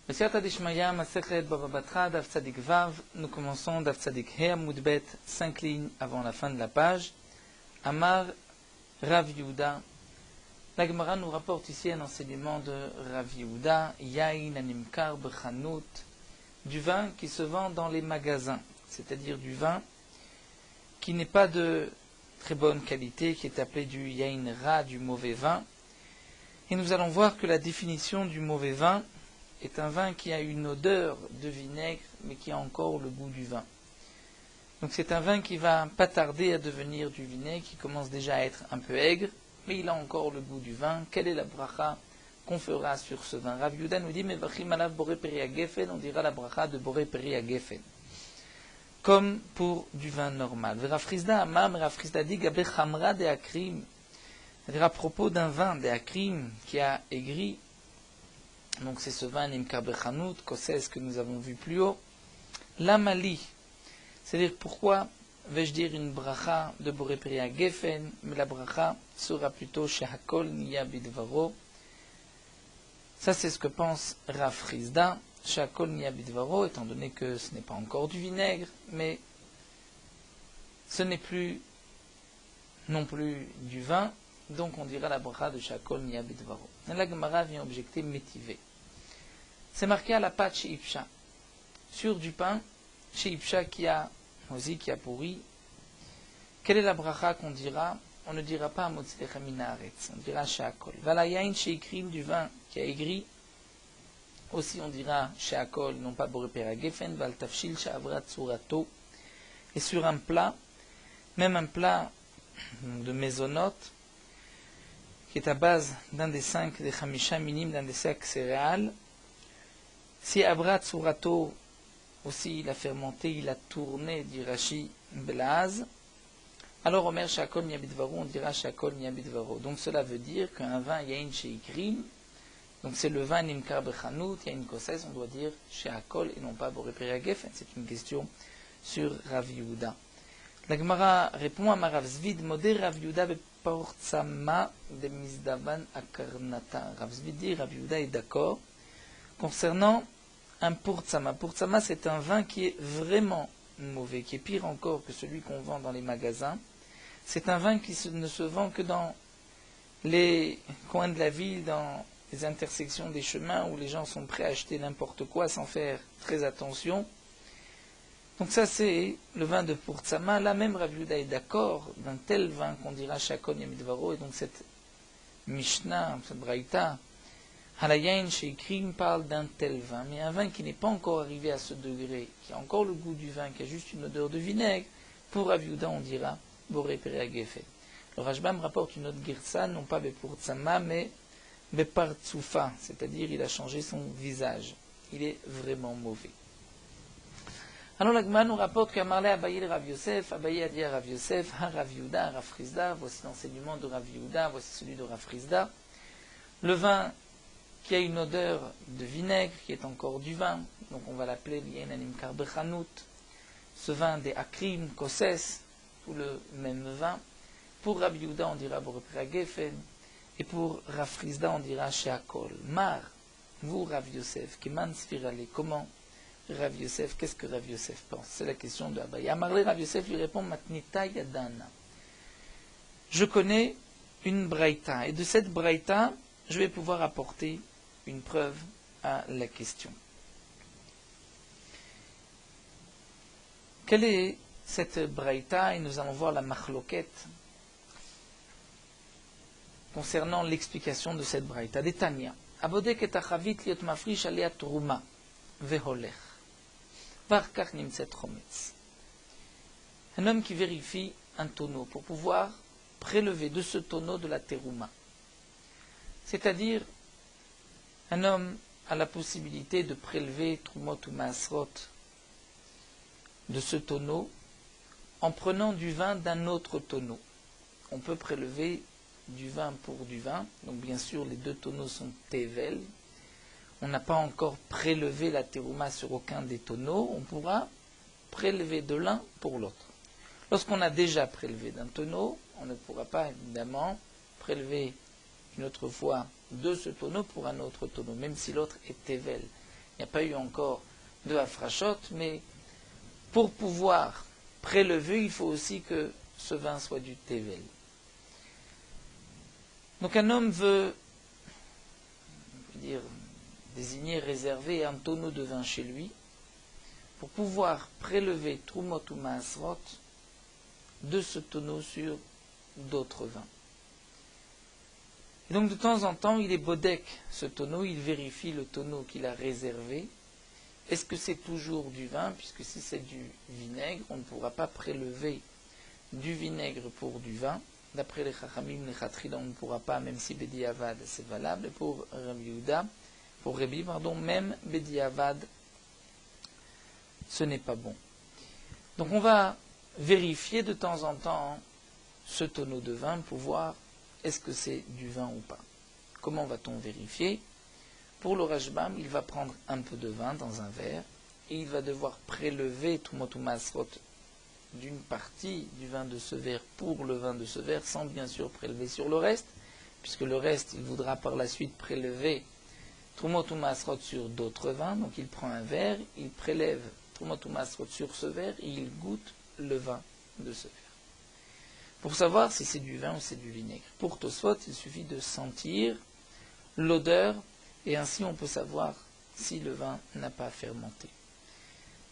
B'siyata d'Ishmaya, Masechet Bava Batra, Daf Tzadik Vav. Nous commençons Daf Tzadik He Amud Bet, 5 lignes avant la fin de la page. Amar Rav Yehuda. La Gemara nous rapporte ici un enseignement de Rav Yehuda. Yain Animkar B'chanut, du vin qui se vend dans les magasins, c'est-à-dire du vin qui n'est pas de très bonne qualité, qui est appelé du Yain Ra, du mauvais vin. Et nous allons voir que la définition du mauvais vin est un vin qui a une odeur de vinaigre, mais qui a encore le goût du vin. Donc c'est un vin qui va pas tarder à devenir du vinaigre, qui commence déjà à être un peu aigre, mais il a encore le goût du vin. Quelle est la bracha qu'on fera sur ce vin? Rav Yehuda nous dit, Mevachim alav boré peri hagefen, on dira la bracha de boré peri hagefen, comme pour du vin normal. Rav Frisda amam, Rav Frisda dit, gabe chamra de akrim, c'est-à-dire à propos d'un vin de akrim qui a aigri. Donc c'est ce vin Nimkar B'chanut, Kosses que nous avons vu plus haut. L'amali, c'est-à-dire pourquoi vais-je dire une bracha de Boré Peri Hagefen, mais la bracha sera plutôt Shehakol Niya Bidvaro. Ça c'est ce que pense Rav Frisda, Shehakol Niya Bidvaro, étant donné que ce n'est pas encore du vinaigre, mais ce n'est plus non plus du vin, donc on dira la bracha de Shehakol Niya Bidvaro. La Gemara vient objecter métivé. C'est marqué à la pâte chez Ipsha, sur du pain chez Ipsha qui a pourri. Quelle est la bracha qu'on dira? On ne dira pas Motzlecha Minaretz, on dira Shehakol. Valayain chez Ikrim, du vin qui a aigri, aussi on dira Shehakol, non pas Boré Peri Hagefen, Val Tafshil She'avra Tzurato. Et sur un plat, même un plat de mésonote, qui est à base d'un des 5 des Chamisha minimes, d'un des 5 céréales, si Avra Tzurato, aussi il a fermenté, il a tourné, dit Rashi Belaz, alors Omer Shehakol Niya Bidvaro, on dira Shehakol Niya Bidvaro. Donc cela veut dire qu'un vin Yain chez Ikrim, donc c'est le vin Nimkar B'chanut, Yain Kosses, on doit dire Shehakol et non pas Boré Peri Hagefen. C'est une question sur Rav Yehuda. La Gemara répond à Rav Zvid, Modé Rav Yehuda Beportsama de Mizdavan Akarnata. Rav Zvid dit, Rav Yehuda est d'accord concernant un Purtsama. Purtsama, c'est un vin qui est vraiment mauvais, qui est pire encore que celui qu'on vend dans les magasins. C'est un vin qui ne se vend que dans les coins de la ville, dans les intersections des chemins où les gens sont prêts à acheter n'importe quoi sans faire très attention. Donc ça c'est le vin de Purtsama. Là même Rav Yehuda est d'accord d'un tel vin qu'on dira Shehakol Niya Bidvaro. Et donc cette Mishnah, cette Braïta, Halayain chez Ikrim parle d'un tel vin, mais un vin qui n'est pas encore arrivé à ce degré, qui a encore le goût du vin, qui a juste une odeur de vinaigre, pour Rav Yehuda on dira Boré Peri Hagefen. Le Rashbam rapporte une autre girsa, non pas Bepurtsama, mais Bepartsufa, c'est-à-dire il a changé son visage. Il est vraiment mauvais. Alors la Gemara nous rapporte qu'Amarle Abaye le Rav Yosef, Abaye a dit à Rav Yosef, Rav Yehuda, Rav Frisda, voici l'enseignement de Rav Yehuda, voici celui de Rav Frisda. Le vin qui a une odeur de vinaigre, qui est encore du vin, donc on va l'appeler Yain Animkar B'chanut, ce vin des Akrim, Kosses, tout le même vin. Pour Rav Yehuda on dira Boré Peri Hagefen, et pour Rav Frisda on dira Shehakol. Mar, vous Rav Yosef, Keman Sfirale, comment Rav Yosef, qu'est-ce que Rav Yosef pense? C'est la question de Abaye. Amarle Rav Yosef lui répond Matnita Yadana. Je connais une braïta, et de cette braïta, je vais pouvoir apporter une preuve à la question. Quelle est cette braïta? Et nous allons voir la machloket concernant l'explication de cette braïta. Detania. Abodek et achavit liot mafrish alea truma veholech. Varkach nimtzet chometz. Un homme qui vérifie un tonneau pour pouvoir prélever de ce tonneau de la terouma. C'est-à-dire, un homme a la possibilité de prélever trumot ou masrot de ce tonneau en prenant du vin d'un autre tonneau. On peut prélever du vin pour du vin, donc bien sûr les deux tonneaux sont tevel. On n'a pas encore prélevé la terouma sur aucun des tonneaux, on pourra prélever de l'un pour l'autre. Lorsqu'on a déjà prélevé d'un tonneau, on ne pourra pas évidemment prélever une autre fois de ce tonneau pour un autre tonneau, même si l'autre est tevel. Il n'y a pas eu encore de hafrashot, mais pour pouvoir prélever, il faut aussi que ce vin soit du tevel. Donc un homme veut, désigner, réserver un tonneau de vin chez lui pour pouvoir prélever Trumot ou Maasrot de ce tonneau sur d'autres vins. Et donc de temps en temps, il est bodek ce tonneau, il vérifie le tonneau qu'il a réservé. Est-ce que c'est toujours du vin? Puisque si c'est du vinaigre, on ne pourra pas prélever du vinaigre pour du vin. D'après les Chachamim, les Chatrila, on ne pourra pas, même si Bedi Avad c'est valable. Et pour Rabbi, même Bedi Avad, ce n'est pas bon. Donc on va vérifier de temps en temps ce tonneau de vin pour voir est-ce que c'est du vin ou pas. Comment va-t-on vérifier? Pour le Rashbam, il va prendre un peu de vin dans un verre et il va devoir prélever Trumot ou Maasrot d'une partie du vin de ce verre pour le vin de ce verre, sans bien sûr prélever sur le reste, puisque le reste, il voudra par la suite prélever Trumot ou Maasrot sur d'autres vins. Donc il prend un verre, il prélève Trumot ou Maasrot sur ce verre et il goûte le vin de ce verre. Pour savoir si c'est du vin ou c'est du vinaigre. Pour Tosfot, il suffit de sentir l'odeur et ainsi on peut savoir si le vin n'a pas fermenté.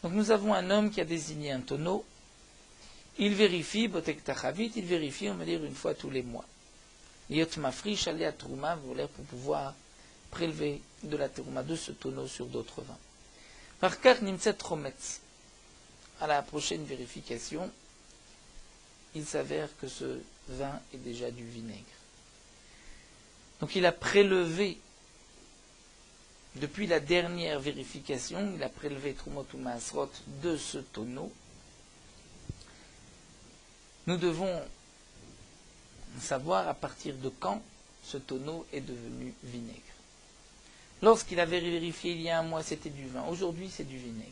Donc nous avons un homme qui a désigné un tonneau. Il vérifie, Botek Tachavit, il vérifie, on va dire, une fois tous les mois. Yot Mafri, Shalé à Trouma, pour pouvoir prélever de la Trouma de ce tonneau sur d'autres vins. Par contre, Nimtset Rometz, à la prochaine vérification, il s'avère que ce vin est déjà du vinaigre. Donc il a prélevé, depuis la dernière vérification, il a prélevé Trumot ou Maasrot de ce tonneau. Nous devons savoir à partir de quand ce tonneau est devenu vinaigre. Lorsqu'il avait vérifié il y a un mois, c'était du vin. Aujourd'hui, c'est du vinaigre.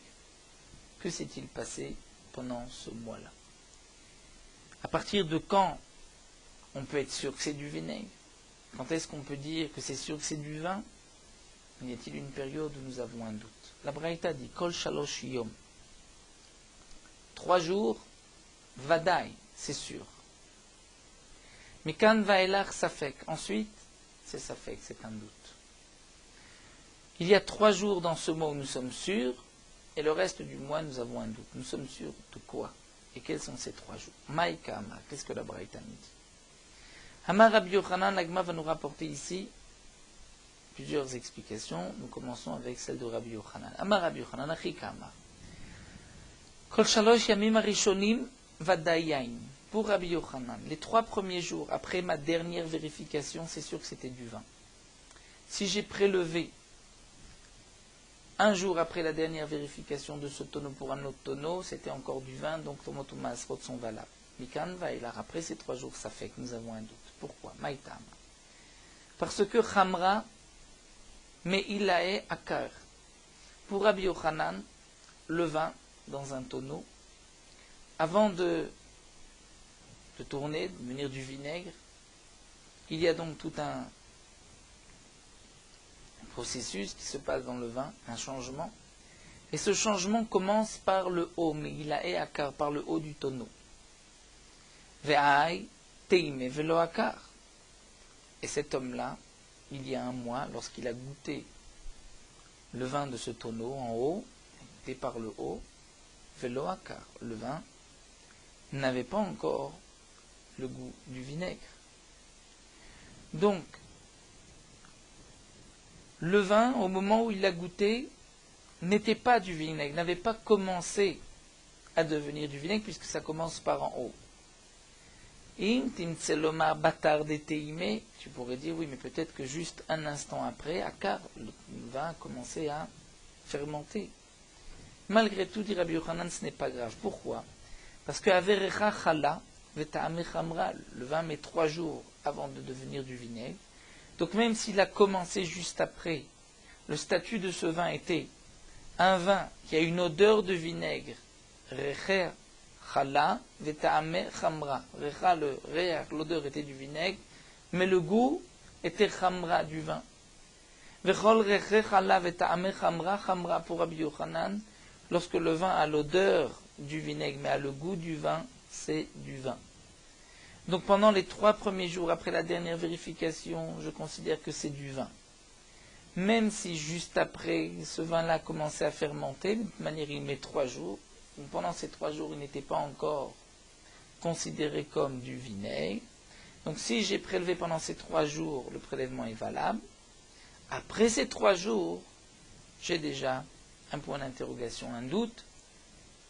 Que s'est-il passé pendant ce mois-là? À partir de quand on peut être sûr que c'est du vinaigre? Quand est-ce qu'on peut dire que c'est sûr que c'est du vin? Y a-t-il une période où nous avons un doute? La Braïta dit Kol Shalosh Yom. 3 jours, Vadaï, c'est sûr. Mais quand Vaelach Safek, ensuite, c'est Safek, c'est un doute. Il y a 3 jours dans ce mois où nous sommes sûrs, et le reste du mois, nous avons un doute. Nous sommes sûrs de quoi? Et quels sont ces 3 jours? Maïka Amar, qu'est-ce que la Braïta nous dit? Amar Rabbi Yochanan, l'Agma va nous rapporter ici plusieurs explications. Nous commençons avec celle de Rabbi Yochanan. Amar Rabbi Yochanan, Achika Amar. Kol Shalosh Yamim Arishonim Vadayain. Pour Rabbi Yochanan, les 3 premiers jours après ma dernière vérification, c'est sûr que c'était du vin. Si j'ai prélevé un jour après la dernière vérification de ce tonneau pour un autre tonneau, c'était encore du vin, donc Trumot ou Maasrot sont valables. Mikan Vaïlar, après ces 3 jours, ça fait que nous avons un doute. Pourquoi? Maïtam. Parce que Khamra, mais ilae akar. Pour Rabbi Yochanan, le vin dans un tonneau, avant de tourner, de devenir du vinaigre, il y a donc tout un processus qui se passe dans le vin, un changement. Et ce changement commence par le haut, mais ilae akar, par le haut du tonneau. Ve'ai teime velo akar. Et cet homme-là, il y a un mois, lorsqu'il a goûté le vin de ce tonneau en haut, goûté par le haut, velo akar, le vin n'avait pas encore le goût du vinaigre. Donc, le vin, au moment où il l'a goûté, n'était pas du vinaigre, n'avait pas commencé à devenir du vinaigre, puisque ça commence par en haut. Tu pourrais dire, oui, mais peut-être que juste un instant après, akar, le vin a commencé à fermenter. Malgré tout, dit Rabbi Yochanan, ce n'est pas grave. Pourquoi? Parce que averecha chala, le vin met 3 jours avant de devenir du vinaigre. Donc même s'il a commencé juste après, le statut de ce vin était un vin qui a une odeur de vinaigre, recher chala, veta'ame chamra. Recha, le reach, l'odeur était du vinaigre, mais le goût était chamra du vin. Vechol rechech alav et ta'ameh chamra chamra pour Rabbi Yochanan, lorsque le vin a l'odeur du vinaigre, mais a le goût du vin, c'est du vin. Donc pendant les 3 premiers jours après la dernière vérification, je considère que c'est du vin. Même si juste après, ce vin-là commençait à fermenter, de toute manière il met 3 jours, donc pendant ces 3 jours il n'était pas encore considéré comme du vinaigre. Donc si j'ai prélevé pendant ces 3 jours, le prélèvement est valable. Après ces 3 jours, j'ai déjà un point d'interrogation, un doute.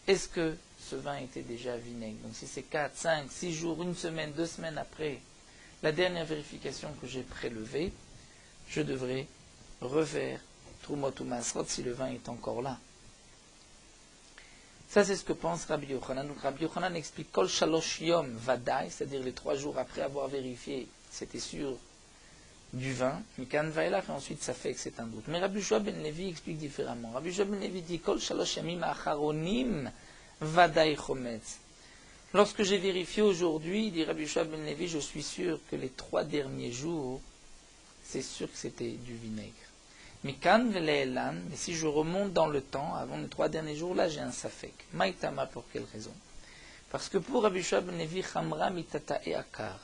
Est-ce que ce vin était déjà vinaigre? Donc si c'est 4, 5, 6 jours, 1 semaine, 2 semaines après la dernière vérification que j'ai prélevée, je devrais refaire Trumot ou Masrot si le vin est encore là. Ça, c'est ce que pense Rabbi Yochanan. Donc Rabbi Yochanan explique Kol Shalosh Yom Vadai, c'est-à-dire les 3 jours après avoir vérifié, c'était sûr du vin, Mikan Vailach, et ensuite ça fait que c'est un doute. Mais Rabbi Yoshua ben Levi explique différemment. Rabbi Yoshua ben Levi dit Kol Shalosh Yamim Acharonim Vadai Chometz. Lorsque j'ai vérifié aujourd'hui, dit Rabbi Yoshua ben Levi, je suis sûr que les 3 derniers jours, c'est sûr que c'était du vinaigre. Mikan Veleelan, mais si je remonte dans le temps, avant les 3 derniers jours, là j'ai un safek. Maïtama, pour quelle raison? Parce que pour Rabbi Yoshua ben Levi, Chamra mitata et akar.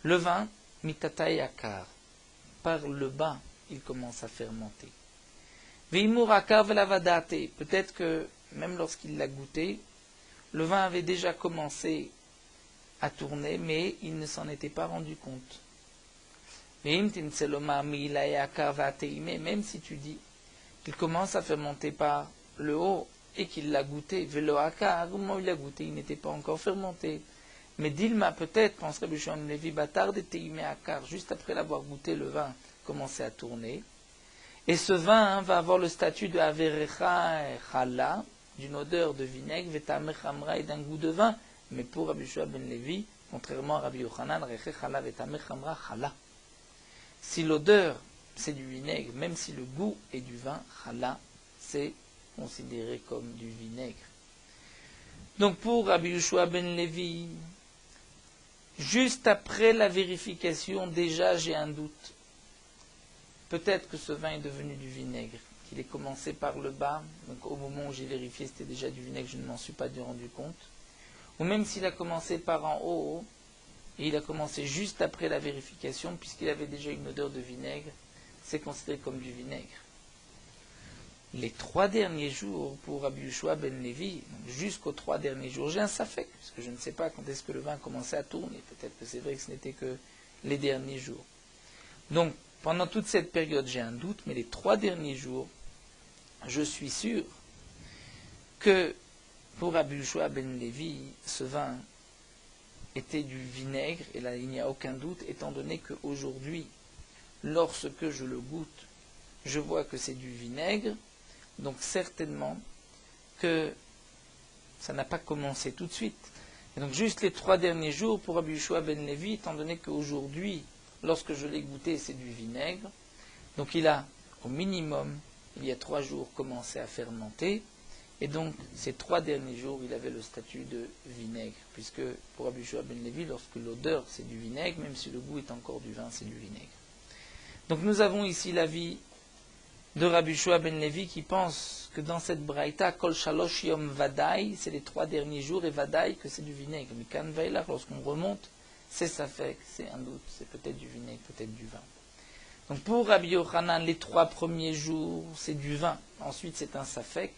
Le vin, mitata et akar. Par le bas, il commence à fermenter. Veimur akar velavadate. Peut-être que, même lorsqu'il l'a goûté, le vin avait déjà commencé à tourner, mais il ne s'en était pas rendu compte. Même si tu dis qu'il commence à fermenter par le haut et qu'il l'a goûté, au moment où il l'a goûté, il n'était pas encore fermenté. Mais Dilma, peut-être, pense Rabbi Yoshua ben Levi, Batar de Teimé Akar, juste après l'avoir goûté, le vin commençait à tourner. Et ce vin va avoir le statut de Averecha et Chala, d'une odeur de vinaigre, Vetamech Hamra et d'un goût de vin. Mais pour Rabbi Yoshua ben Levi, contrairement à Rabbi Yochanan, Reche Chala, Vetamech Hamra, Chala. Si l'odeur, c'est du vinaigre, même si le goût est du vin, Chala, c'est considéré comme du vinaigre. Donc pour Rabbi Yoshua ben Levi, juste après la vérification, déjà j'ai un doute. Peut-être que ce vin est devenu du vinaigre, qu'il est commencé par le bas, donc au moment où j'ai vérifié c'était déjà du vinaigre, je ne m'en suis pas rendu compte. Ou même s'il a commencé par en haut, et il a commencé juste après la vérification, puisqu'il avait déjà une odeur de vinaigre, c'est considéré comme du vinaigre. Les 3 derniers jours pour Rabbi Yoshua ben Levi, jusqu'aux 3 derniers jours, j'ai un safek, puisque je ne sais pas quand est-ce que le vin commençait à tourner. Peut-être que c'est vrai que ce n'était que les derniers jours. Donc, pendant toute cette période, j'ai un doute, mais les 3 derniers jours, je suis sûr que pour Rabbi Yoshua ben Levi, ce vin était du vinaigre, et là il n'y a aucun doute, étant donné qu'aujourd'hui, lorsque je le goûte, je vois que c'est du vinaigre, donc certainement que ça n'a pas commencé tout de suite. Et donc juste les 3 derniers jours pour Rabbi Yoshua ben Levi, étant donné qu'aujourd'hui, lorsque je l'ai goûté, c'est du vinaigre, donc il a au minimum, il y a 3 jours, commencé à fermenter, et donc, ces 3 derniers jours, il avait le statut de vinaigre, puisque pour Rabbi Yoshua ben Levi, lorsque l'odeur c'est du vinaigre, même si le goût est encore du vin, c'est du vinaigre. Donc nous avons ici l'avis de Rabbi Yoshua ben Levi qui pense que dans cette braïta, Kol Shalosh Yom Vadai, c'est les 3 derniers jours, et Vadai, que c'est du vinaigre. Mais Kan Vailach, lorsqu'on remonte, c'est safek, c'est un doute, c'est peut-être du vinaigre, peut-être du vin. Donc pour Rabbi Yochanan, les 3 premiers jours, c'est du vin, ensuite c'est un safek.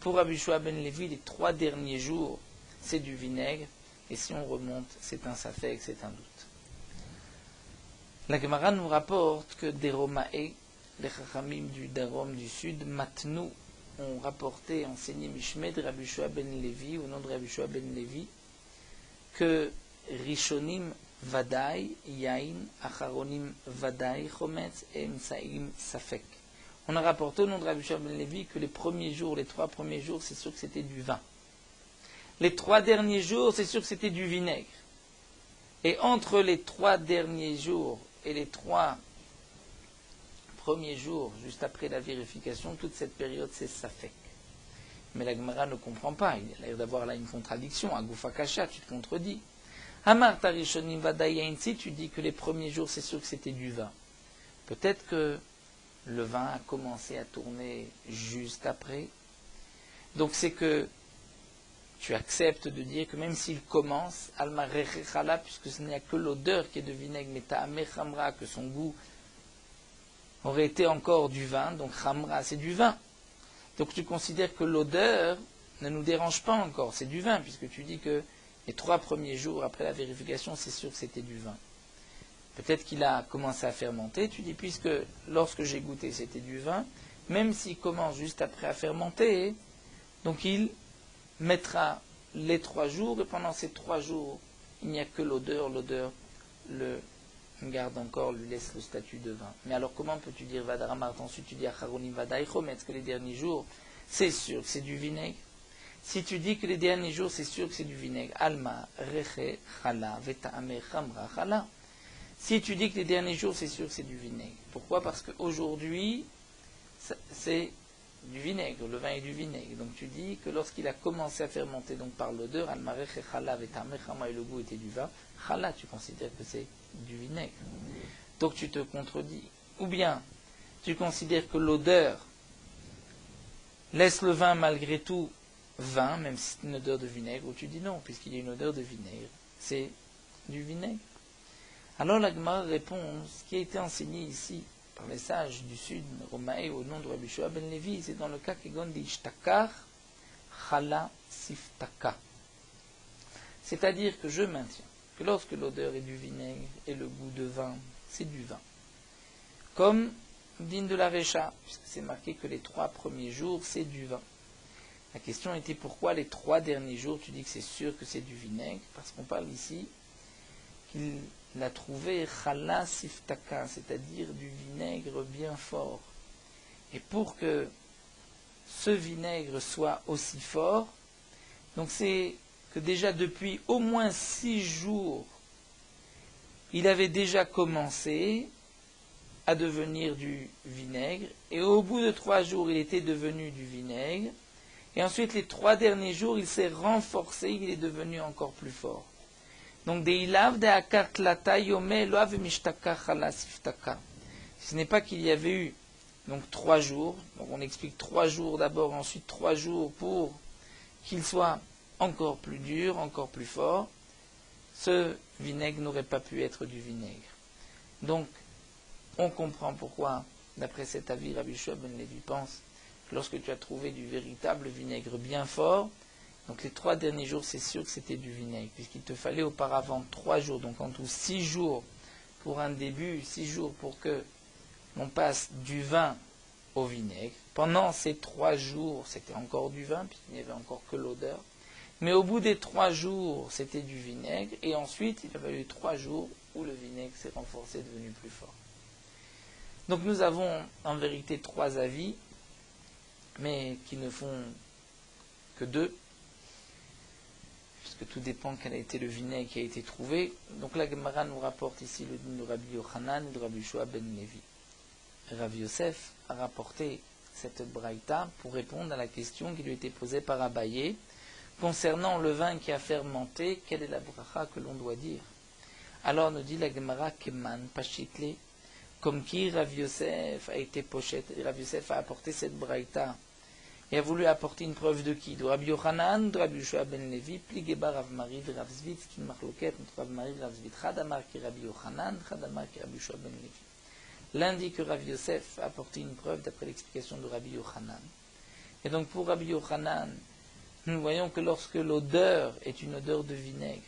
Pour Rabbi Yoshua ben Levi, les 3 derniers jours, c'est du vinaigre, et si on remonte, c'est un safek, c'est un doute. La Gemara nous rapporte que des Romae, les Chachamim du Darom du Sud, Matnou, ont rapporté, enseigné Mishmeh de Rabbi Yoshua ben Levi, au nom de Rabbi Yoshua ben Levi, que Rishonim Vadai, Yain, Acharonim Vadai, Chometz, Emsaim Safek. On a rapporté au nom de Rabbi Yoshua ben Levi que les premiers jours, les 3 premiers jours, c'est sûr que c'était du vin. Les 3 derniers jours, c'est sûr que c'était du vinaigre. Et entre les 3 derniers jours et les 3 premiers jours, juste après la vérification, toute cette période, c'est safek. Mais la Gemara ne comprend pas. Il a l'air d'avoir là une contradiction. À Goufa Kasha, tu te contredis. Amar Tarishonim Vadayain, si tu dis que les premiers jours, c'est sûr que c'était du vin. Peut-être que le vin a commencé à tourner juste après. Donc c'est que tu acceptes de dire que même s'il commence, alma rechala, puisque ce n'y a que l'odeur qui est de vinaigre, mais ta'ame chamra, que son goût aurait été encore du vin, donc chamra c'est du vin. Donc tu considères que l'odeur ne nous dérange pas encore, c'est du vin, puisque tu dis que les 3 premiers jours après la vérification, c'est sûr que c'était du vin. Peut-être qu'il a commencé à fermenter, tu dis, puisque lorsque j'ai goûté c'était du vin, même s'il commence juste après à fermenter, donc il mettra les 3 jours, et pendant ces 3 jours, il n'y a que l'odeur le garde encore, lui laisse le statut de vin. Mais alors comment peux-tu dire Vadaramart, ensuite tu dis Acharonim Vadaïchom, est-ce que les derniers jours, c'est sûr que c'est du vinaigre? Si tu dis que les derniers jours, c'est sûr que c'est du vinaigre, Alma, Reche, Chala, Veta'ame, Chamra, Chala. Si tu dis que les derniers jours, c'est sûr que c'est du vinaigre. Pourquoi? Parce qu'aujourd'hui, c'est du vinaigre, le vin est du vinaigre. Donc tu dis que lorsqu'il a commencé à fermenter, donc par l'odeur, Alma, Reche, Chala, Veta'ame, Chamra, et le goût était du vin, Chala, tu considères que c'est du vinaigre. Donc tu te contredis. Ou bien, tu considères que l'odeur laisse le vin malgré tout vin, même si c'est une odeur de vinaigre, ou tu dis non, puisqu'il y a une odeur de vinaigre, c'est du vinaigre. Alors la Gemara répond, ce qui a été enseigné ici par les sages du sud, Romae, au nom de Rabbi Shua ben Levi, c'est dans le cas Kegon d'Ishtakar, Chala Siftaka. C'est-à-dire que je maintiens que lorsque l'odeur est du vinaigre et le goût de vin, c'est du vin. Comme digne de la Recha, puisque c'est marqué que les 3 premiers jours, c'est du vin. La question était pourquoi les 3 derniers jours, tu dis que c'est sûr que c'est du vinaigre, parce qu'on parle ici qu'il a trouvé chala siftaka, c'est-à-dire du vinaigre bien fort. Et pour que ce vinaigre soit aussi fort, donc c'est que déjà depuis au moins 6 jours, il avait déjà commencé à devenir du vinaigre, et au bout de 3 jours, il était devenu du vinaigre, et ensuite les 3 derniers jours, il s'est renforcé, il est devenu encore plus fort. Donc, ce n'est pas qu'il y avait eu donc 3 jours, donc on explique 3 jours d'abord, ensuite 3 jours pour qu'il soit encore plus dur, encore plus fort. Ce vinaigre n'aurait pas pu être du vinaigre. Donc, on comprend pourquoi, d'après cet avis, Rabbi Shua ben Levi pense que lorsque tu as trouvé du véritable vinaigre bien fort, donc les 3 derniers jours, c'est sûr que c'était du vinaigre, puisqu'il te fallait auparavant 3 jours, donc en tout 6 jours pour un début, 6 jours pour que l'on passe du vin au vinaigre. Pendant ces 3 jours, c'était encore du vin, puisqu'il n'y avait encore que l'odeur. Mais au bout des 3 jours, c'était du vinaigre, et ensuite, il a fallu 3 jours où le vinaigre s'est renforcé, devenu plus fort. Donc nous avons en vérité 3 avis, mais qui ne font que 2, puisque tout dépend quel a été le vinaigre qui a été trouvé. Donc la Gemara nous rapporte ici le din de Rabbi Yochanan et de Rabbi Shua ben Levi. Rabbi Yosef a rapporté cette braïta pour répondre à la question qui lui était posée par Abaye concernant le vin qui a fermenté, quelle est la bracha que l'on doit dire? Alors nous dit la Gemara Keman Pachitle, comme qui Rabbi Yosef a été pochette, Rabbi Yosef a apporté cette braïta et a voulu apporter une preuve de qui? De Rabbi Yochanan, de Rabbi Shua ben Levi, Pligeba Rav Mari de Rav Zvit, c'est une marloquette entre Rav Mari et Rav Zvit, Chadamar qui Rabbi Yochanan, Chadamar qui Rabbi Shua ben Levi. L'un dit que Rabbi Yosef a apporté une preuve d'après l'explication de Rabbi Yochanan. Et donc pour Rabbi Yochanan, nous voyons que lorsque l'odeur est une odeur de vinaigre,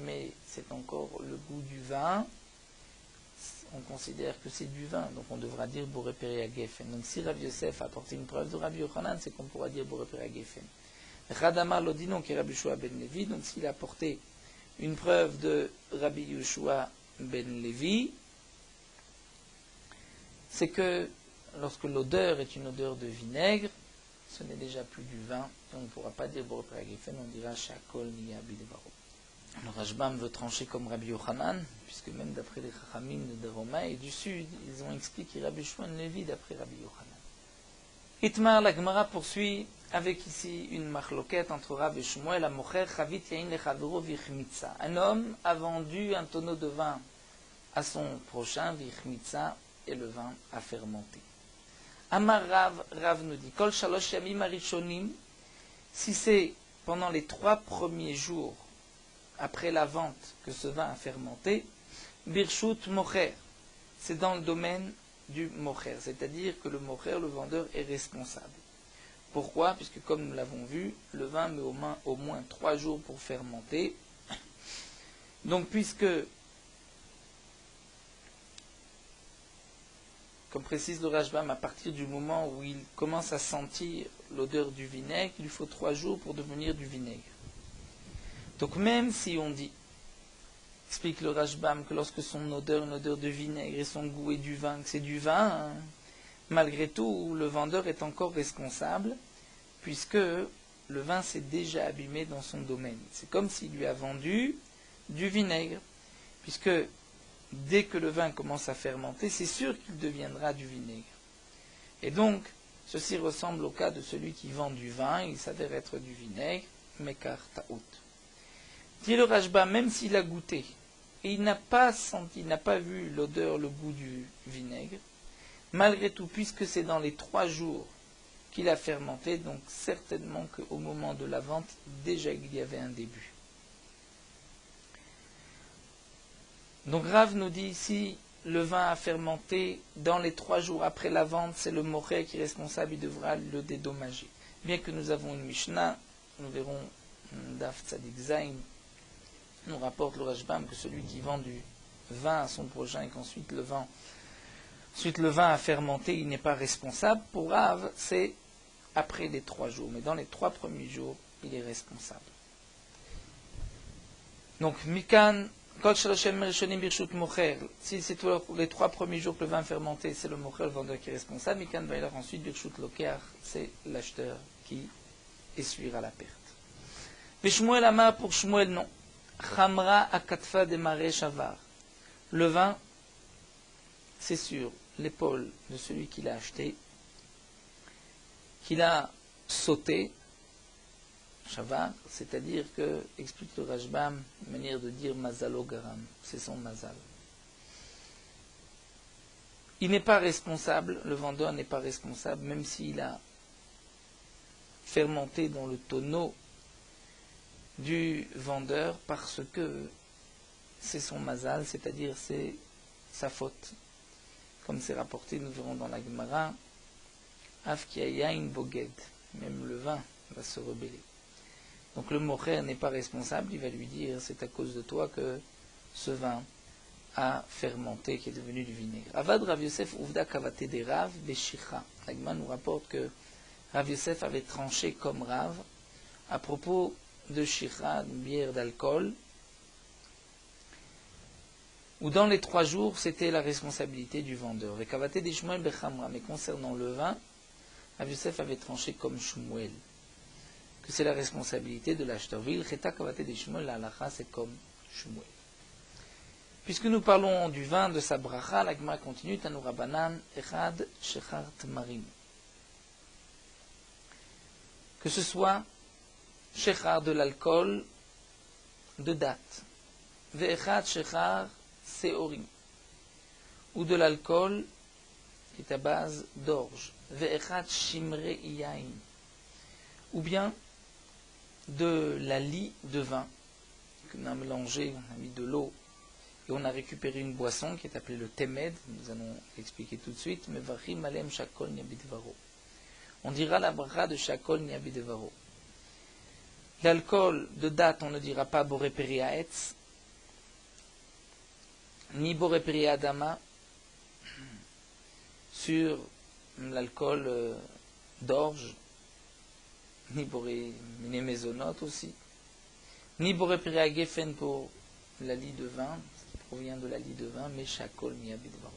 mais c'est encore le goût du vin, on considère que c'est du vin, donc on devra dire Borépéré à Geffen. Donc si Rabbi Yosef a apporté une preuve de Rabbi Yochanan, c'est qu'on pourra dire Borépéré à Geffen. Radamar l'odinon qui est Rabbi Shua ben Levi, donc s'il a apporté une preuve de Rabbi Yoshua ben Levi, c'est que lorsque l'odeur est une odeur de vinaigre, ce n'est déjà plus du vin, et on ne pourra pas dire Borépéré à Geffen, on dira Shakol Niya Bidevaro. Le Rashbam veut trancher comme Rabbi Yochanan, puisque même d'après les Chachamim de Romae et du Sud, ils ont expliqué Rabbi Shua ben Levi d'après Rabbi Yochanan. Itmar, la Gemara poursuit avec ici une marloquette entre Rav et Shmuel, Amocher, Chavit Yain Lechavero Vichmitza. Un homme a vendu un tonneau de vin à son prochain, Vichmitza, et le vin a fermenté. Amar Rav, Rav nous dit, Kol shalosh yamim arishonim, si c'est pendant les 3 premiers jours après la vente que ce vin a fermenté, birshut mocher, c'est dans le domaine du mocher, c'est-à-dire que le mocher, le vendeur, est responsable. Pourquoi? Puisque comme nous l'avons vu, le vin met au moins 3 jours pour fermenter. Donc puisque, comme précise le Rashbam, à partir du moment où il commence à sentir l'odeur du vinaigre, il lui faut 3 jours pour devenir du vinaigre. Donc même si on dit, explique le Rashbam, que lorsque son odeur, une odeur de vinaigre, et son goût est du vin, que c'est du vin, hein, malgré tout, le vendeur est encore responsable, puisque le vin s'est déjà abîmé dans son domaine. C'est comme s'il lui a vendu du vinaigre, puisque dès que le vin commence à fermenter, c'est sûr qu'il deviendra du vinaigre. Et donc, ceci ressemble au cas de celui qui vend du vin, il s'avère être du vinaigre, mekar ta'out. Dit le Rashba, même s'il a goûté, et il n'a pas senti, il n'a pas vu l'odeur, le goût du vinaigre, malgré tout, puisque c'est dans les 3 jours qu'il a fermenté, donc certainement qu'au moment de la vente, déjà il y avait un début. Donc Rav nous dit ici, le vin a fermenté dans les 3 jours après la vente, c'est le mocher qui est responsable, il devra le dédommager. Bien que nous avons une Mishnah, nous verrons Daf Tzadik Zayin, nous rapporte le Rashbam que celui qui vend du vin à son prochain et qu'ensuite le vin a fermenté, il n'est pas responsable. Pour Rav, c'est après les 3 jours, mais dans les 3 premiers jours, il est responsable. Donc, Mikan, si c'est les 3 premiers jours que le vin fermenté, c'est le mocher, le vendeur qui est responsable. Mikan va ensuite birshut lokeach, c'est l'acheteur qui essuiera la perte. Mais Shmuel Amar, pour Shmuel, non. Chamra akatfa de mare shavar. Le vin, c'est sur l'épaule de celui qui l'a acheté, qu'il a sauté, shavar, c'est-à-dire que, explique le Rashbam, une manière de dire mazalo garam, c'est son mazal. Il n'est pas responsable, le vendeur n'est pas responsable, même s'il a fermenté dans le tonneau du vendeur, parce que c'est son mazal, c'est-à-dire c'est sa faute. Comme c'est rapporté, nous verrons dans la Gemara, Afkiayain boged, même le vin va se rebeller. Donc le mocher n'est pas responsable, il va lui dire, c'est à cause de toi que ce vin a fermenté, qui est devenu du vinaigre. Avad Rav Yosef Uvda Kavate de Rav Beshicha. La Gemara nous rapporte que Rav Yosef avait tranché comme Rav à propos de Shicha, une bière d'alcool, où dans les 3 jours, c'était la responsabilité du vendeur. Mais concernant le vin, Rav Yosef avait tranché comme Shmuel, que c'est la responsabilité de l'acheteur. C'est comme Shmuel. Puisque nous parlons du vin, de sa bracha, la Gemara continue, Tanu Rabanan, Echad Shechar Tmarim. Que ce soit Shechar de l'alcool de date, Ve'echad Shechar Seorim, ou de l'alcool qui est à base d'orge, Ve'echad Shimre Yain, ou bien de la lie de vin, qu'on a mélangé, on a mis de l'eau, et on a récupéré une boisson qui est appelée le temed, nous allons l'expliquer tout de suite, mais Vachim Alem Shakol Niabidvaro. On dira la bracha de Shakol Niabidvaro. L'alcool de date, on ne dira pas Boré Etz, ni Boré Adama, sur l'alcool d'orge, ni Boré Mezonot aussi, ni Boré Geffen pour la lie de vin, ce qui provient de la lie de vin, mais Shakol Niabidvaro.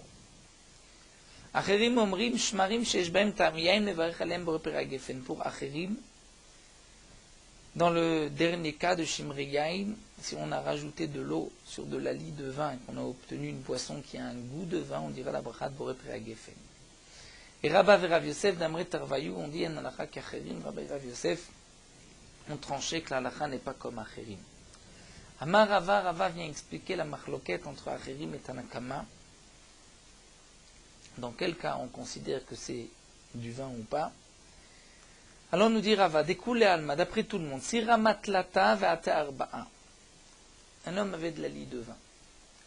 Acherim Omrim Shmarim Sheshbaim Tamiyim Nevarech Alem Boré Geffen. Pour Acherim, dans le dernier cas de Shimre Yain, si on a rajouté de l'eau sur de la lie de vin et qu'on a obtenu une boisson qui a un goût de vin, on dira la bracha de Boré Geffen. Et Rabba et Rav Yosef d'Amre Tarvayou, on dit en halakha qu'Acherim, Rabba et Rav Yosef ont tranché que l'halakha n'est pas comme Acherim. Amar Rava vient expliquer la machloket entre Acherim et Tanakama. Dans quel cas on considère que c'est du vin ou pas. Alors nous dit Rava, découlé alma, d'après tout le monde, si ramatlata ve'ate arba'a. Un homme avait de la lie de vin.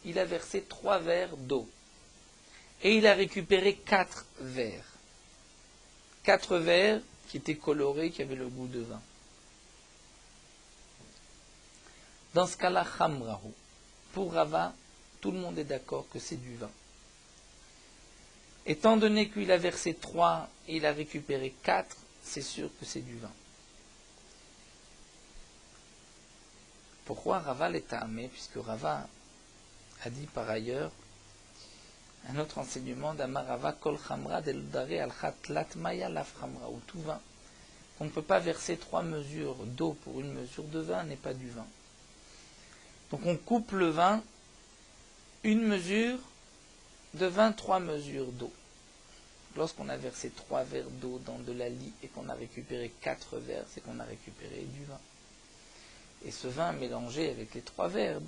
Il a versé 3 verres d'eau. Et il a récupéré 4 verres. 4 verres qui étaient colorés, qui avaient le goût de vin. Dans ce cas-là, khamrahu. Pour Rava, tout le monde est d'accord que c'est du vin. Étant donné qu'il a versé 3 et il a récupéré 4, c'est sûr que c'est du vin. Pourquoi Rava l'est amé? Puisque Rava a dit par ailleurs un autre enseignement d'Amar Rava kol chamra deludare al chatlat maya laf chamra, ou tout vin. On ne peut pas verser 3 mesures d'eau pour une mesure de vin, n'est pas du vin. Donc on coupe le vin, une mesure de vin, 3 mesures d'eau. Lorsqu'on a versé 3 verres d'eau dans de la lie et qu'on a récupéré 4 verres, c'est qu'on a récupéré du vin. Et ce vin mélangé avec les 3 verres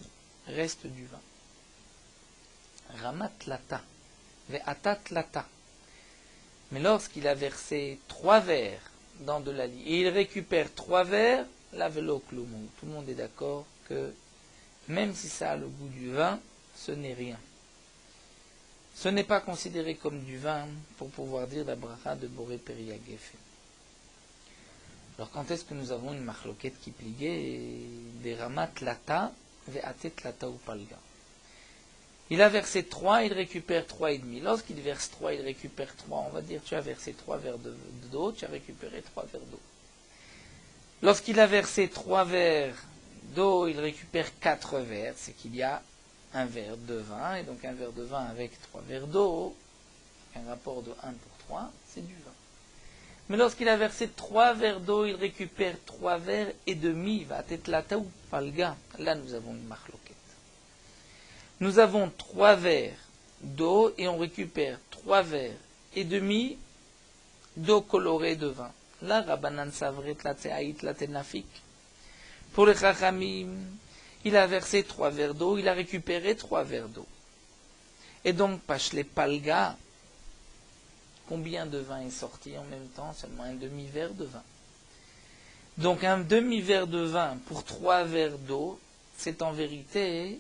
reste du vin. Ramat lata, ve'atat lata. Mais lorsqu'il a versé 3 verres dans de la lie et il récupère 3 verres, la velo kloumou. Tout le monde est d'accord que même si ça a le goût du vin, ce n'est rien. Ce n'est pas considéré comme du vin pour pouvoir dire la bracha de Boré Periagefe. Alors quand est-ce que nous avons une machloket qui pliait des ramat lata ve'atet lata ou palga? Il a versé 3, il récupère 3,5. Lorsqu'il verse 3, il récupère 3. On va dire tu as versé 3 verres d'eau, tu as récupéré 3 verres d'eau. Lorsqu'il a versé 3 verres d'eau, il récupère 4 verres, c'est qu'il y a un verre de vin, et donc un verre de vin avec 3 verres d'eau, un rapport de 1 pour 3, c'est du vin. Mais lorsqu'il a versé 3 verres d'eau, il récupère 3 verres et demi, va tetlata ou palga. Là, nous avons une machloquette. Nous avons 3 verres d'eau et on récupère 3 verres et demi d'eau colorée de vin. Là, Rabbanan savret lateaït latenafik. Pour les chachamim, il a versé 3 verres d'eau, il a récupéré 3 verres d'eau. Et donc, pachle palga, combien de vin est sorti en même temps? Seulement un demi-verre de vin. Donc un demi-verre de vin pour 3 verres d'eau, c'est en vérité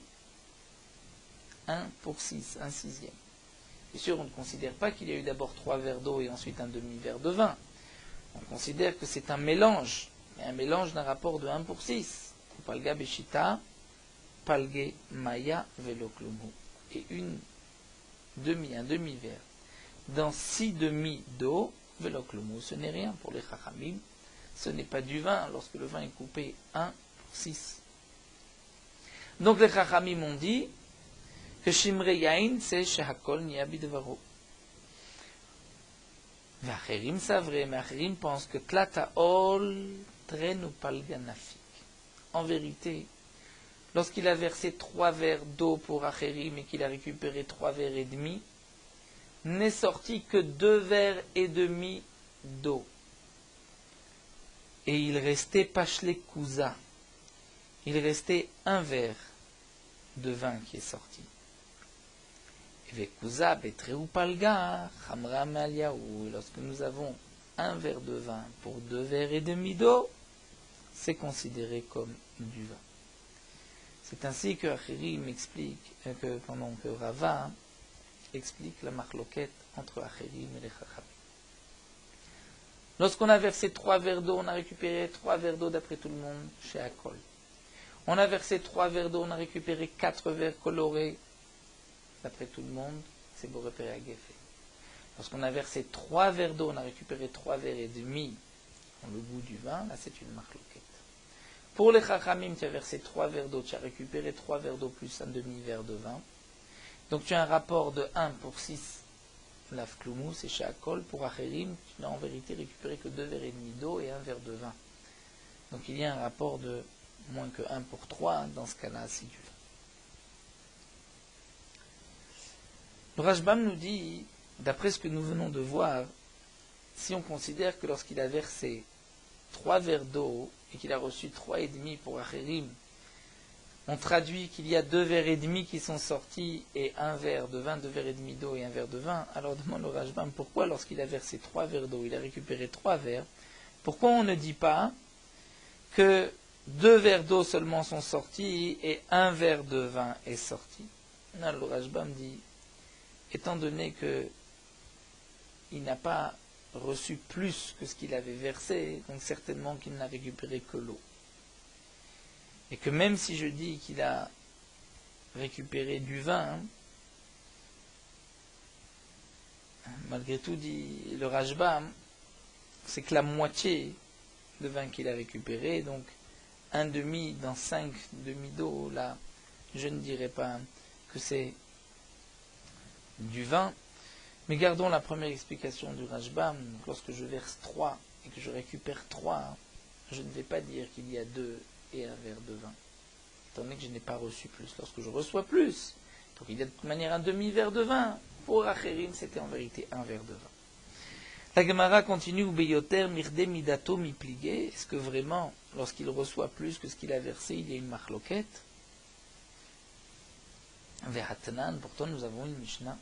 1 pour 6, un sixième. Bien sûr, on ne considère pas qu'il y a eu d'abord 3 verres d'eau et ensuite un demi-verre de vin. On considère que c'est un mélange, mais un mélange d'un rapport de 1 pour 6. Palga beshita, palge maya velo klomo. Et un demi-verre dans 6 demi d'eau, velo klomo. Ce n'est rien pour les chachamim. Ce n'est pas du vin lorsque le vin est coupé 1 pour 6. Donc les chachamim ont dit que shimre yain, c'est shehakol niyabi devaro. Vacherim savre, mais Acherim pense que tlata ol tren ou palga nafik. En vérité, lorsqu'il a versé 3 verres d'eau pour Acherim et qu'il a récupéré 3 verres et demi, n'est sorti que 2 verres et demi d'eau. Et il restait pachle kouza. Il restait 1 verre de vin qui est sorti. Et lorsque nous avons 1 verre de vin pour 2 verres et demi d'eau, c'est considéré comme du vin. C'est ainsi que Acherim explique, que Rava explique la machloquette entre Acherim et les Chachamim. Lorsqu'on a versé 3 verres d'eau, on a récupéré 3 verres d'eau d'après tout le monde chez Akol. On a versé 3 verres d'eau, on a récupéré 4 verres colorés d'après tout le monde, c'est Boré Periagefe. Lorsqu'on a versé 3 verres d'eau, on a récupéré 3 verres et demi qui ont le goût du vin, là c'est une machloquette. Pour les Chachamim, tu as versé 3 verres d'eau, tu as récupéré 3 verres d'eau plus un demi-verre de vin. Donc tu as un rapport de 1 pour 6, laf kloumou, c'est chez Akol. Pour Acherim, tu n'as en vérité récupéré que 2 verres et demi d'eau et 1 verre de vin. Donc il y a un rapport de moins que 1 pour 3, dans ce cas-là, c'est du vin. Le Rashbam nous dit, d'après ce que nous venons de voir, si on considère que lorsqu'il a versé 3 verres d'eau et qu'il a reçu 3,5 pour Acherim, on traduit qu'il y a 2 verres et demi qui sont sortis et un verre de vin, 2 verres et demi d'eau et un verre de vin. Alors demande au Rashbam pourquoi lorsqu'il a versé 3 verres d'eau, il a récupéré 3 verres. Pourquoi on ne dit pas que 2 verres d'eau seulement sont sortis et un verre de vin est sorti? Non, le Rashbam dit, étant donné que il n'a pas reçu plus que ce qu'il avait versé, donc certainement qu'il n'a récupéré que l'eau. Et que même si je dis qu'il a récupéré du vin, malgré tout, dit le Rashbam, c'est que la moitié de vin qu'il a récupéré, donc un demi dans 5 demi d'eau, là, je ne dirais pas que c'est du vin. Mais gardons la première explication du Rashbam. Lorsque je verse 3 et que je récupère 3, je ne vais pas dire qu'il y a 2 et un verre de vin, étant donné que je n'ai pas reçu plus. Lorsque je reçois plus, donc il y a de toute manière un demi-verre de vin. Pour Acherim, c'était en vérité un verre de vin. La Gemara continue, Ubeyoter mirde midato mipligé. Est-ce que vraiment, lorsqu'il reçoit plus que ce qu'il a versé, il y a une marloquette? Vehatanan, pourtant nous avons une Mishnah.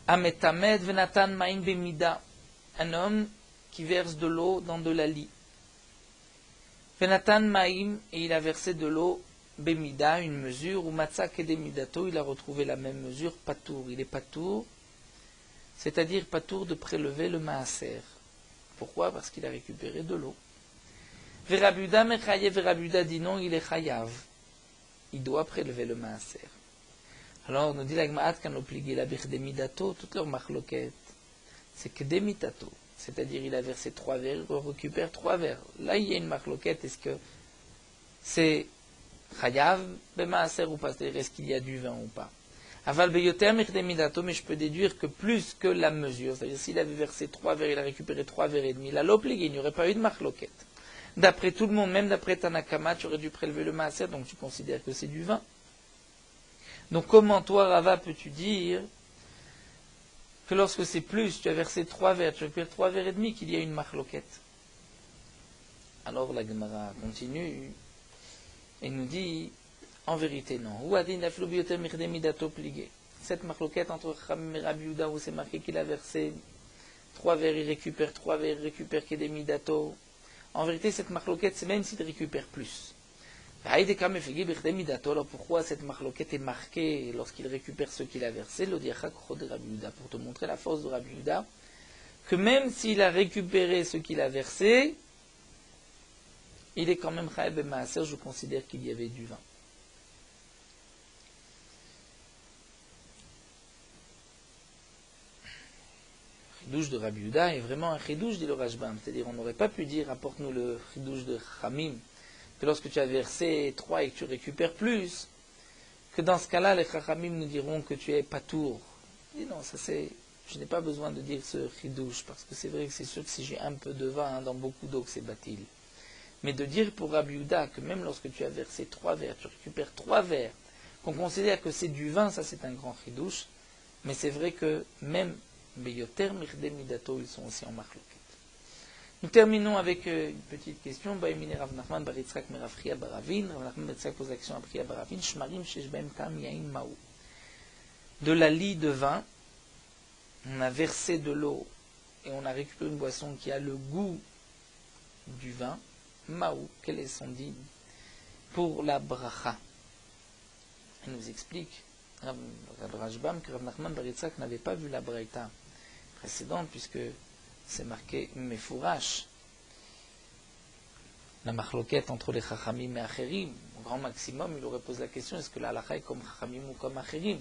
Ametamed venatan maim bemida. Un homme qui verse de l'eau dans de la lie. Venatan maim, et il a versé de l'eau bemida, une mesure, ou matzah kedemidato, il a retrouvé la même mesure, patour. Il est patour, c'est-à-dire patour de prélever le maaser. Pourquoi? Parce qu'il a récupéré de l'eau. Verabuda mechayev, Verabuda dit non, il est chayav. Il doit prélever le maaser. Alors, nous dit la Gemara, quand on plie la birde midato, toute leur marloquette, c'est que des mitato. C'est-à-dire, il a versé 3 verres, il récupère 3 verres. Là, il y a une marloquette, est-ce que c'est chayav, bemaaser ou pas? C'est-à-dire, est-ce qu'il y a du vin ou pas? Aval beyoter mirde midato, mais je peux déduire que plus que la mesure, c'est-à-dire, s'il avait versé 3 verres, il a récupéré 3 verres et demi, là, l'obligé, il n'y aurait pas eu de marloquette. D'après tout le monde, même d'après Tanakama, tu aurais dû prélever le maaser, donc tu considères que c'est du vin. Donc comment toi, Rava, peux-tu dire que lorsque c'est plus, tu as versé 3 verres, tu récupères 3 verres et demi, qu'il y a une marloquette? Alors la Gemara continue et nous dit, en vérité non. Cette marloquette entre Chachamim et Rabbi Yehuda, où c'est marqué qu'il a versé 3 verres, il récupère 3 verres, il récupère Kedemidato. En vérité, cette marloquette, c'est même s'il récupère plus. Alors pourquoi cette marloquette est marquée lorsqu'il récupère ce qu'il a versé? Pour te montrer la force de Rabbi Yehuda, que même s'il a récupéré ce qu'il a versé, il est quand même chayav b'maaser, je considère qu'il y avait du vin. Le chidouche de Rabbi Yehuda est vraiment un chidouche, dit le Rashbam. C'est-à-dire, on n'aurait pas pu dire, apporte-nous le chidouche de Chamim, que lorsque tu as versé 3 et que tu récupères plus, que dans ce cas-là, les Chachamim nous diront que tu es patour. Et non, ça c'est, je n'ai pas besoin de dire ce chidouche, parce que c'est vrai que c'est sûr que si j'ai un peu de vin dans beaucoup d'eau, que c'est batil. Mais de dire pour Rabbi Yehuda que même lorsque tu as versé 3 verres, tu récupères 3 verres, qu'on considère que c'est du vin, ça c'est un grand chidouche. Mais c'est vrai que même Beyoter Mirde Midato, ils sont aussi en marloquette. Nous terminons avec une petite question. Rav Nachman bar Yitzchak me Rav Chia bar Ravin. Rav Nachman bar Yitzchak pose la question à Rav Chia bar Ravin. Shmarim shesh behem tam yain maou. De la lie de vin, on a versé de l'eau et on a récupéré une boisson qui a le goût du vin. Maou, quel est son digne pour la bracha? Il nous explique, Rav Rashbam, que Rav Nachman bar Yitzchak n'avait pas vu la braïta précédente puisque c'est marqué Mefourash. La marloquette entre les Chachamim et Acherim. Au grand maximum, il aurait posé la question, est-ce que la halakha est comme Chachamim ou comme Acherim?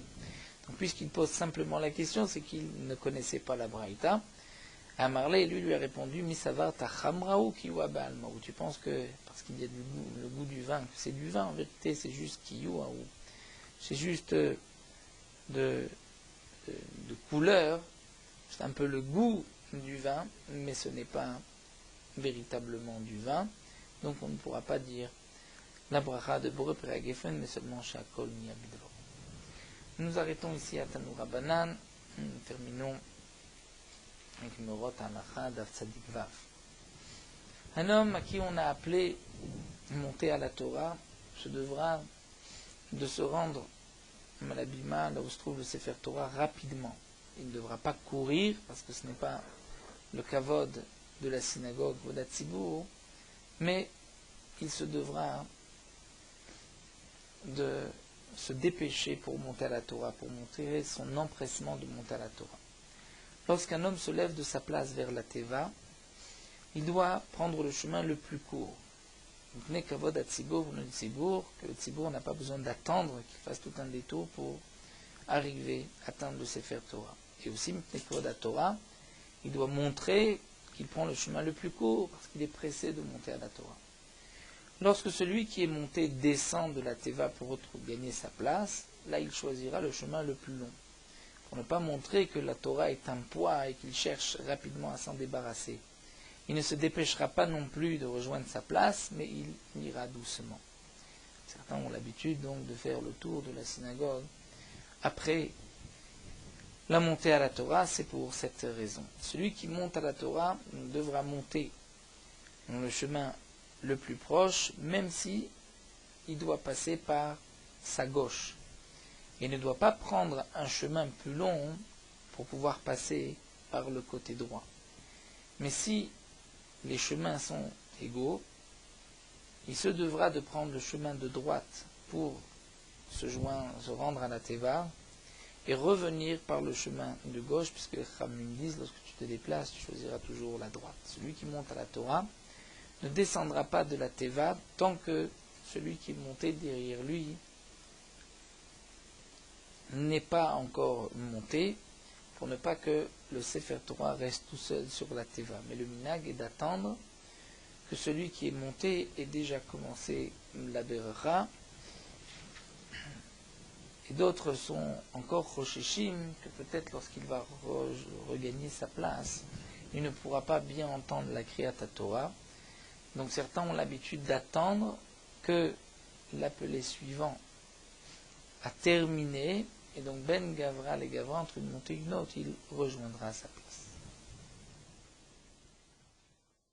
Donc puisqu'il pose simplement la question, c'est qu'il ne connaissait pas la braïta. Amarlé, lui a répondu, Misavar tachamraou kiwa baalmaou. Tu penses que, parce qu'il y a le goût du vin, que c'est du vin, en vérité c'est juste kiwa, ou c'est juste de couleur, c'est un peu le goût du vin, mais ce n'est pas véritablement du vin, donc on ne pourra pas dire la bracha de Boré Peragefen, mais seulement Shakol Miyabidro. Nous arrêtons ici à Tanoura Banan, nous terminons avec Morot Halacha d'Av Tzadik Vav. Un homme à qui on a appelé monter à la Torah, se devra de se rendre à la Bima, là où se trouve le Sefer Torah, rapidement. Il ne devra pas courir, parce que ce n'est pas le kavod de la synagogue Vodat Tzibur, mais il se devra de se dépêcher pour monter à la Torah, pour montrer son empressement de monter à la Torah. Lorsqu'un homme se lève de sa place vers la Teva, il doit prendre le chemin le plus court. Donc, n'est kavod à Tzibur, le Tzibur, que le Tzibur n'a pas besoin d'attendre qu'il fasse tout un détour pour arriver à atteindre le Sefer Torah. Et aussi, n'est kavod à Torah, il doit montrer qu'il prend le chemin le plus court, parce qu'il est pressé de monter à la Torah. Lorsque celui qui est monté descend de la Teva pour gagner sa place, là il choisira le chemin le plus long, pour ne pas montrer que la Torah est un poids et qu'il cherche rapidement à s'en débarrasser. Il ne se dépêchera pas non plus de rejoindre sa place, mais il ira doucement. Certains ont l'habitude donc de faire le tour de la synagogue. Après la montée à la Torah, c'est pour cette raison. Celui qui monte à la Torah devra monter dans le chemin le plus proche, même si il doit passer par sa gauche. Il ne doit pas prendre un chemin plus long pour pouvoir passer par le côté droit. Mais si les chemins sont égaux, il se devra de prendre le chemin de droite pour se rendre à la Teva et revenir par le chemin de gauche, puisque les Chachamim disent, lorsque tu te déplaces, tu choisiras toujours la droite. Celui qui monte à la Torah ne descendra pas de la Teva tant que celui qui est monté derrière lui n'est pas encore monté, pour ne pas que le Sefer Torah reste tout seul sur la Teva. Mais le minhag est d'attendre que celui qui est monté ait déjà commencé la Berera. Et d'autres sont encore Roshishim, que peut-être lorsqu'il va regagner sa place, il ne pourra pas bien entendre la Kriyat Torah. Donc certains ont l'habitude d'attendre que l'appelé suivant a terminé, et donc Ben Gavra, les Gavra, entre une montée et une autre, il rejoindra sa place.